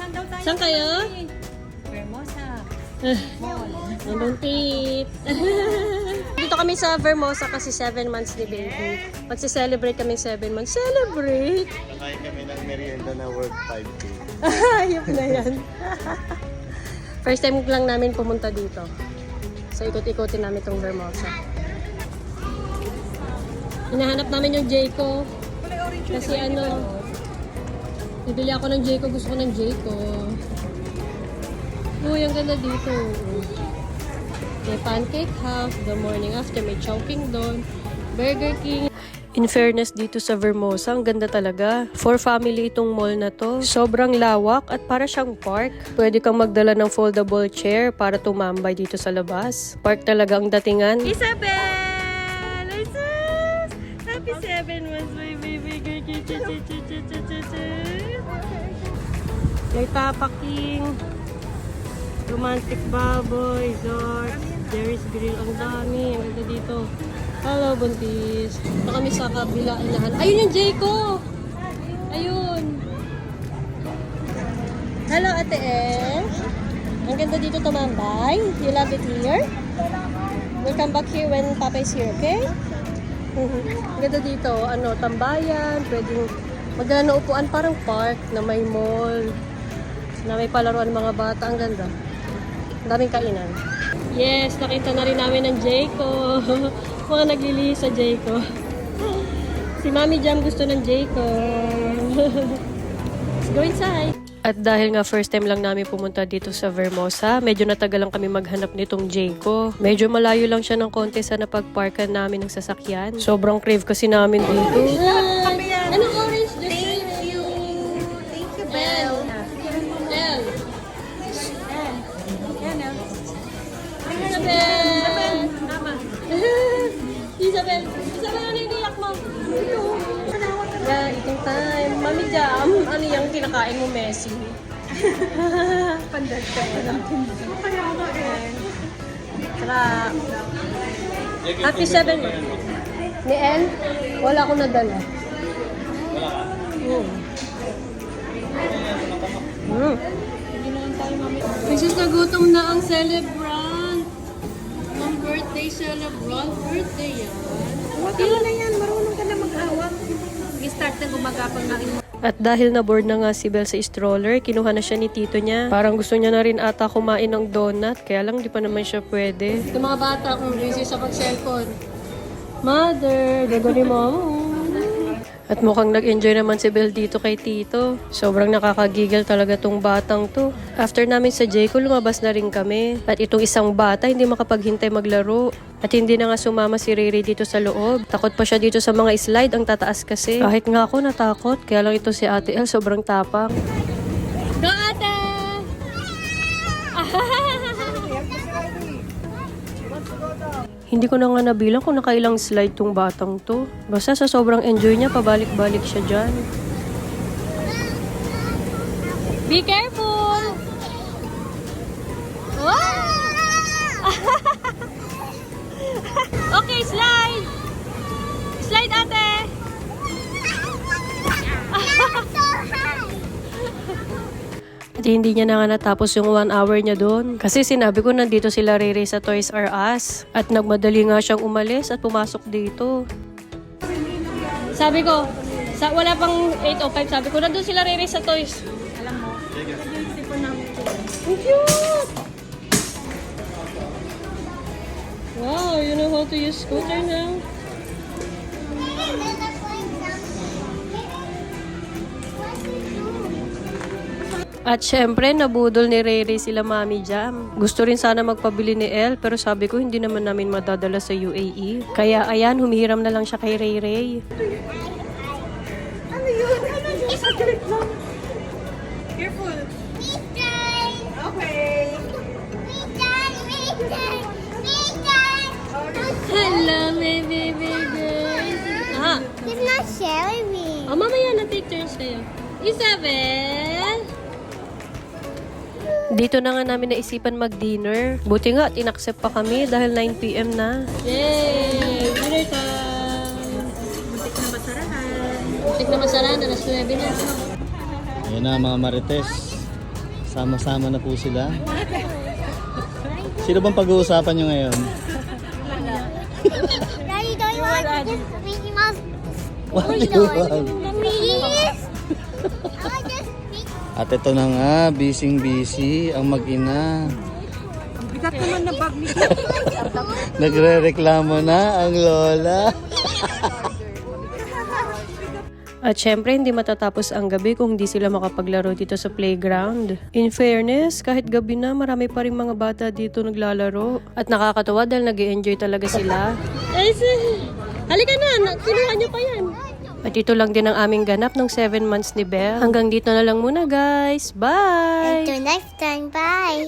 naman daw tayo. Saan kayo? Vermosa. Nandong tit. Dito kami sa Vermosa kasi 7 months ni baby. Magsi-celebrate kami 7 months. Celebrate! Nakain kami ng merienda na worth 5K. Ayop na yan. First time lang namin pumunta dito. So ikot-ikotin namin itong Vermosa. Hinahanap namin yung Jayco. Kasi ano, bibili ako ng Jayco. Gusto ko ng Jayco. Uy, ang ganda dito. May pancake house, the morning after, may Chowking doon, Burger King. In fairness dito sa Vermosa, ang ganda talaga. For family itong mall na to. Sobrang lawak at para siyang park. Pwede kang magdala ng foldable chair para tumambay dito sa labas. Park talaga ang datingan. Isabel! Isus! Happy 7 months, my baby girl. May Papa King. Romantic Baboy, Zor, Jerry's Grill, ang dami. Ang ganda dito. Hello, buntis. Ito kami sa kabila. Ayun yung Jayco! Ayun. Hello, Ate El. Ang ganda dito tumambay. You love it here? We'll come back here when Papa is here, okay? Ang ganda dito. Ano, tambayan. Pwedeng magdala ng upuan. Parang park na may mall. Na may palaruan mga bata. Ang ganda. Ang daming kainan. Yes, nakita na rin namin ng Jayco. Mga naglilihi sa Jayco. Si Mami Jam gusto ng Jayco. Let's go inside. At dahil nga first time lang namin pumunta dito sa Vermosa, medyo natagal lang kami maghanap nitong Jayco. Medyo malayo lang siya ng konti sa napagparkan namin ng sasakyan. Sobrang crave kasi namin dito. Anong orange? Thank you. Thank you, Belle. L. Isabel. Isabel! Isabel, ano yung iyak mo? Yeah, eating time. Mami Jam, ano yung kinakain mo, Messi? Pandag ka pa lang. Tara. Happy 7 mo. Ni El, wala akong nadala. Princess, nagutom na ang celebrant. Ang birthday celebrant. Birthday yan. Huwag mo na yan. Marunong ka na mag-awak. Mag-start na gumagapang na rin. At dahil na-board na nga si Belle sa stroller, kinuha na siya ni tito niya. Parang gusto niya na rin ata kumain ng donut, kaya lang di pa naman siya pwede. Yung mga bata kung busy sa pag-cellphone. Mother, gagawin mo. At mukhang nag-enjoy naman si Belle dito kay tito. Sobrang nakakagigil talaga tong batang to. After namin sa Jayco, lumabas na rin kami. At itong isang bata hindi makapaghintay maglaro. At hindi na nga sumama si Riri dito sa loob. Takot pa siya dito sa mga slide, ang tataas kasi. Kahit nga ako natakot, kaya lang ito si Ate El sobrang tapang. Go ate! Hindi ko na nga nabilang kung nakailang slide tong batang to. Basta sa sobrang enjoy niya, pabalik-balik siya dyan. Be careful! Wow! Okay, slide! Slide, ate! At hindi niya na nga natapos yung 1 hour niya doon. Kasi sinabi ko nandito sila Riri sa Toys R Us. At nagmadali nga siyang umalis at pumasok dito. Sabi ko, wala pang 8:05, sabi ko, nandun sila Riri sa Toys. Alam mo, nag-iisipon namin ito. Ang cute! Wow, you know how to use scooter now? At syempre, nabudol ni Riri sila Mami Jam. Gusto rin sana magpabili ni El, pero sabi ko hindi naman namin madadala sa UAE. Kaya ayan, humihiram na lang siya kay Riri. Ano yun? Ano yun? Saglit lang. Careful. Okay. Hello, baby, baby. Ah, He's not sharing me. oh, mamaya na take turns kayo. Isabel! Dito na nga namin naisipan mag-dinner. Buti nga, tinaccept pa kami dahil 9 PM na. Yay! Dinner time! Muntik na masarahan. Tik na masaraan, alas 9 na. Ayan na mga marites. Sama-sama na po sila. Sino bang pag-uusapan nyo ngayon? Daddy, don't you want this Mickey Mouse? What do you want? Please? I want this Mickey. At ito na nga, busy ang mag-ina. Bigat naman na bag ni Nagre-reklamo na ang lola. At syempre, hindi matatapos ang gabi kung hindi sila makapaglaro dito sa playground. In fairness, kahit gabi na, marami pa rin mga bata dito naglalaro. At nakakatawa dahil nag-enjoy talaga sila. Halika na, kinuha niyo pa yan. At ito lang din ang aming ganap ng 7 months ni Belle. Hanggang dito na lang muna guys. Bye! Until next time, bye.